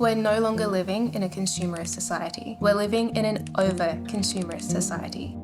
We're no longer living in a consumerist society. We're living in an over-consumerist society.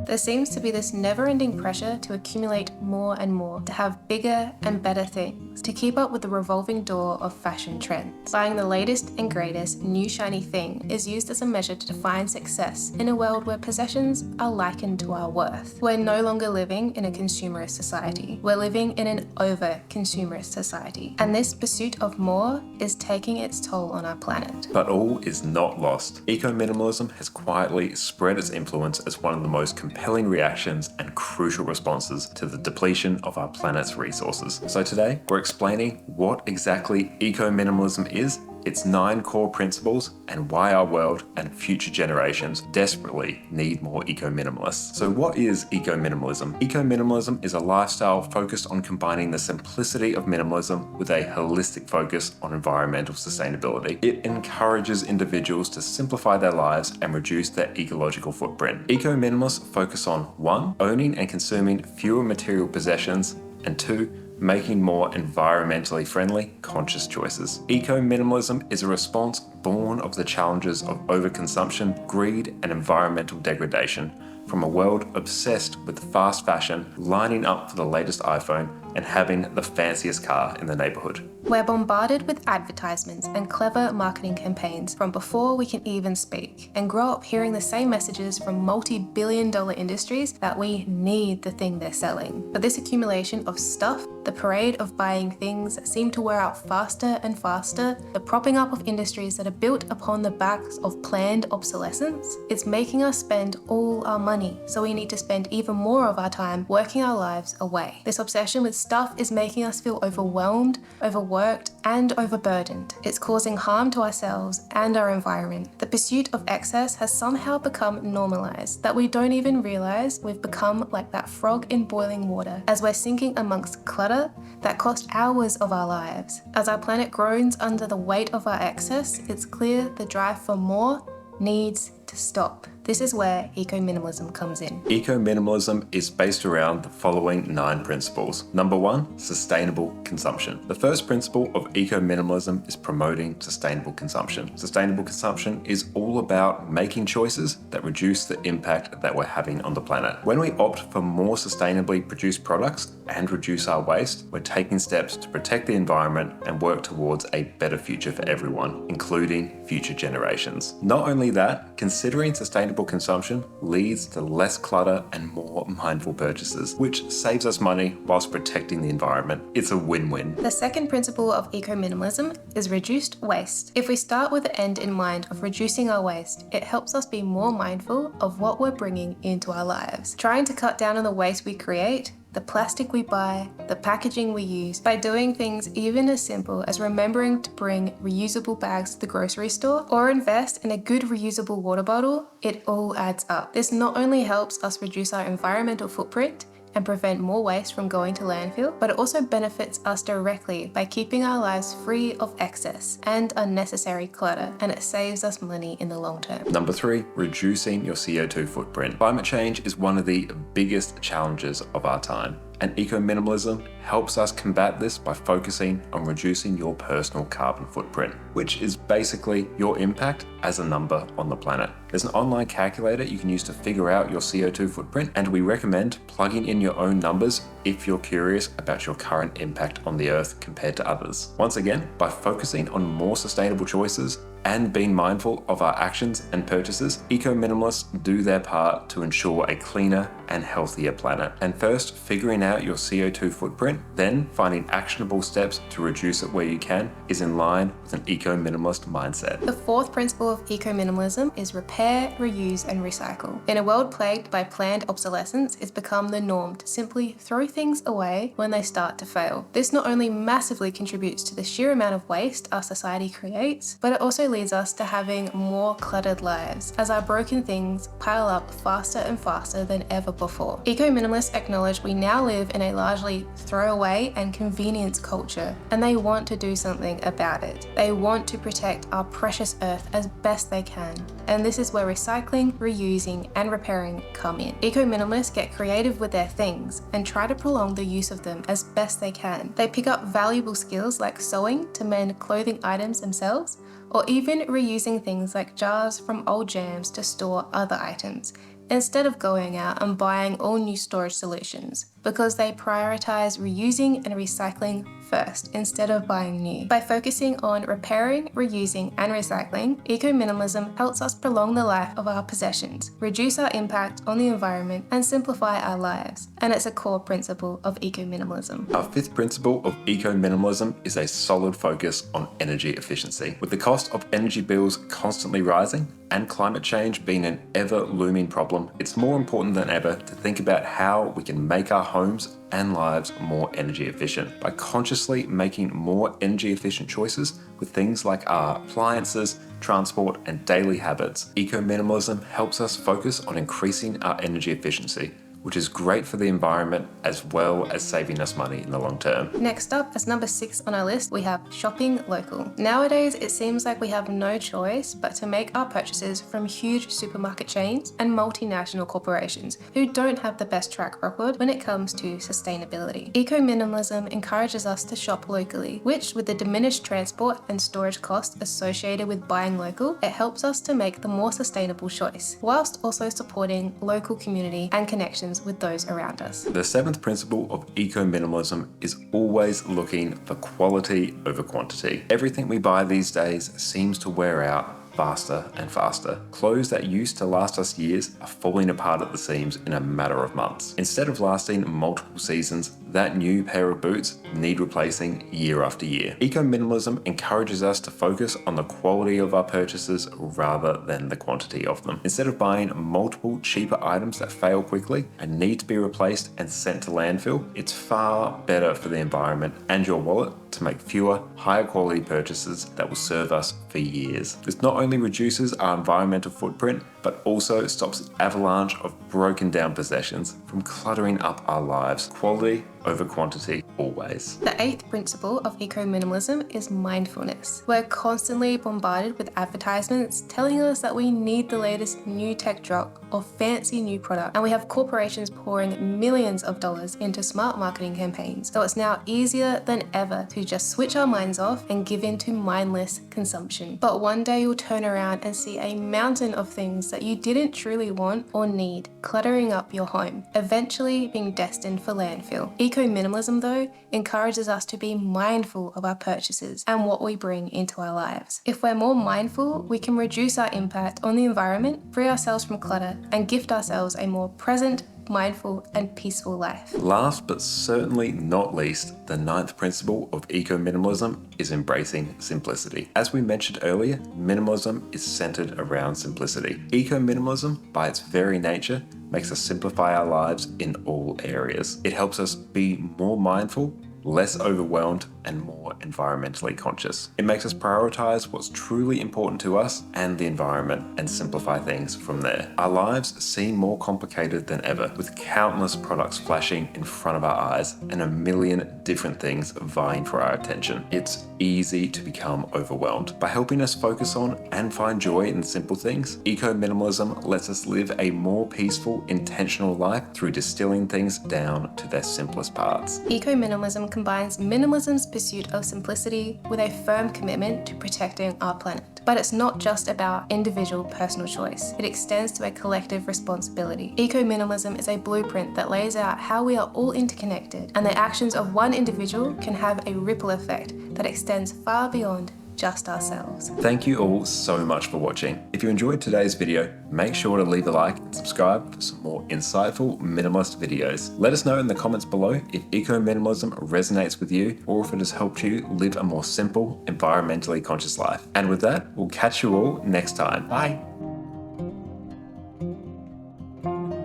There seems to be this never-ending pressure to accumulate more and more, to have bigger and better things, to keep up with the revolving door of fashion trends. Buying the latest and greatest new shiny thing is used as a measure to define success in a world where possessions are likened to our worth. We're no longer living in a consumerist society. We're living in an over-consumerist society. And this pursuit of more is taking its toll on our planet. But all is not lost. Eco-minimalism has quietly spread its influence as one of the most compelling reactions and crucial responses to the depletion of our planet's resources. So today, we're explaining what exactly eco-minimalism is, its 9 core principles, and why our world and future generations desperately need more eco-minimalists. So what is eco-minimalism? Eco-minimalism is a lifestyle focused on combining the simplicity of minimalism with a holistic focus on environmental sustainability. It encourages individuals to simplify their lives and reduce their ecological footprint. Eco-minimalists focus on 1. Owning and consuming fewer material possessions, and 2. Making more environmentally friendly, conscious choices. Eco-minimalism is a response born of the challenges of overconsumption, greed, and environmental degradation from a world obsessed with fast fashion, lining up for the latest iPhone, and having the fanciest car in the neighborhood. We're bombarded with advertisements and clever marketing campaigns from before we can even speak, and grow up hearing the same messages from multi-billion-dollar industries that we need the thing they're selling. But this accumulation of stuff, the parade of buying things that seem to wear out faster and faster, the propping up of industries that are built upon the backs of planned obsolescence, it's making us spend all our money, so we need to spend even more of our time working our lives away. This obsession with stuff is making us feel overwhelmed, overworked, and overburdened. It's causing harm to ourselves and our environment. The pursuit of excess has somehow become normalized, that we don't even realize we've become like that frog in boiling water, as we're sinking amongst clutter that cost hours of our lives. As our planet groans under the weight of our excess, it's clear the drive for more needs to stop. This is where eco-minimalism comes in. Eco-minimalism is based around the following 9 principles. Number 1, sustainable consumption. The first principle of eco-minimalism is promoting sustainable consumption. Sustainable consumption is all about making choices that reduce the impact that we're having on the planet. When we opt for more sustainably produced products and reduce our waste, we're taking steps to protect the environment and work towards a better future for everyone, including future generations. Not only that, considering sustainable consumption leads to less clutter and more mindful purchases, which saves us money whilst protecting the environment. It's a win-win. The second principle of eco-minimalism is reduced waste. If we start with the end in mind of reducing our waste, it helps us be more mindful of what we're bringing into our lives. Trying to cut down on the waste we create, the plastic we buy, the packaging we use, by doing things even as simple as remembering to bring reusable bags to the grocery store or invest in a good reusable water bottle, it all adds up. This not only helps us reduce our environmental footprint and prevent more waste from going to landfill, but it also benefits us directly by keeping our lives free of excess and unnecessary clutter, and it saves us money in the long term. Number 3, reducing your CO2 footprint. Climate change is one of the biggest challenges of our time, and eco-minimalism helps us combat this by focusing on reducing your personal carbon footprint, which is basically your impact as a number on the planet. There's an online calculator you can use to figure out your CO2 footprint, and we recommend plugging in your own numbers if you're curious about your current impact on the earth compared to others. Once again, by focusing on more sustainable choices and being mindful of our actions and purchases, eco-minimalists do their part to ensure a cleaner and healthier planet. And first, figuring out your CO2 footprint, then finding actionable steps to reduce it where you can, is in line with an eco-minimalist mindset. The fourth principle of eco-minimalism is repair, reuse, and recycle. In a world plagued by planned obsolescence, it's become the norm to simply throw things away when they start to fail. This not only massively contributes to the sheer amount of waste our society creates, but it also leads us to having more cluttered lives, as our broken things pile up faster and faster than ever before. Eco-minimalists acknowledge we now live in a largely throwaway and convenience culture, and they want to do something about it. They want to protect our precious earth as best they can, and this is where recycling, reusing, and repairing come in. Eco-minimalists get creative with their things and try to prolong the use of them as best they can. They pick up valuable skills like sewing to mend clothing items themselves, or even reusing things like jars from old jams to store other items, instead of going out and buying all new storage solutions, because they prioritize reusing and recycling first instead of buying new. By focusing on repairing, reusing, and recycling, eco-minimalism helps us prolong the life of our possessions, reduce our impact on the environment, and simplify our lives. And it's a core principle of eco-minimalism. Our fifth principle of eco-minimalism is a solid focus on energy efficiency. With the cost of energy bills constantly rising and climate change being an ever-looming problem, it's more important than ever to think about how we can make our homes and lives more energy efficient. By consciously making more energy efficient choices with things like our appliances, transport, and daily habits, eco-minimalism helps us focus on increasing our energy efficiency, which is great for the environment as well as saving us money in the long term. Next up, as number 6 on our list, we have shopping local. Nowadays, it seems like we have no choice but to make our purchases from huge supermarket chains and multinational corporations who don't have the best track record when it comes to sustainability. Eco-minimalism encourages us to shop locally, which, with the diminished transport and storage costs associated with buying local, it helps us to make the more sustainable choice, whilst also supporting local community and connections with those around us. The seventh principle of eco-minimalism is always looking for quality over quantity. Everything we buy these days seems to wear out faster and faster. Clothes that used to last us years are falling apart at the seams in a matter of months. Instead of lasting multiple seasons, that new pair of boots need replacing year after year. Eco-minimalism encourages us to focus on the quality of our purchases rather than the quantity of them. Instead of buying multiple cheaper items that fail quickly and need to be replaced and sent to landfill, it's far better for the environment and your wallet to make fewer, higher quality purchases that will serve us for years. This not only reduces our environmental footprint, but also stops the avalanche of broken down possessions from cluttering up our lives. Quality over quantity, always. The 8th principle of eco-minimalism is mindfulness. We're constantly bombarded with advertisements telling us that we need the latest new tech drop or fancy new product, and we have corporations pouring millions of dollars into smart marketing campaigns. So it's now easier than ever to just switch our minds off and give in to mindless consumption. But one day you'll turn around and see a mountain of things that you didn't truly want or need cluttering up your home, eventually being destined for landfill. Eco-minimalism, though, encourages us to be mindful of our purchases and what we bring into our lives. If we're more mindful, we can reduce our impact on the environment, free ourselves from clutter, and gift ourselves a more present, mindful, and peaceful life. Last but certainly not least, the 9th principle of eco-minimalism is embracing simplicity. As we mentioned earlier, minimalism is centered around simplicity. Eco-minimalism, by its very nature, makes us simplify our lives in all areas. It helps us be more mindful, less overwhelmed, and more environmentally conscious. It makes us prioritize what's truly important to us and the environment and simplify things from there. Our lives seem more complicated than ever, with countless products flashing in front of our eyes and a million different things vying for our attention. It's easy to become overwhelmed. By helping us focus on and find joy in simple things, eco-minimalism lets us live a more peaceful, intentional life through distilling things down to their simplest parts. Eco-minimalism combines minimalism's pursuit of simplicity with a firm commitment to protecting our planet. But it's not just about individual personal choice. It extends to a collective responsibility. Eco-minimalism is a blueprint that lays out how we are all interconnected, and the actions of one individual can have a ripple effect that extends far beyond just ourselves. Thank you all so much for watching. If you enjoyed today's video, make sure to leave a like and subscribe for some more insightful minimalist videos. Let us know in the comments below if eco-minimalism resonates with you or if it has helped you live a more simple, environmentally conscious life. And with that, we'll catch you all next time. Bye.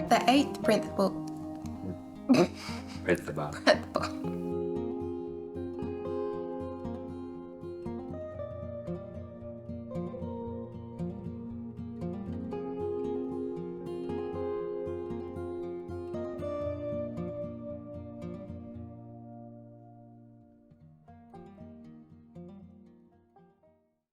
The 8th principle. Principle.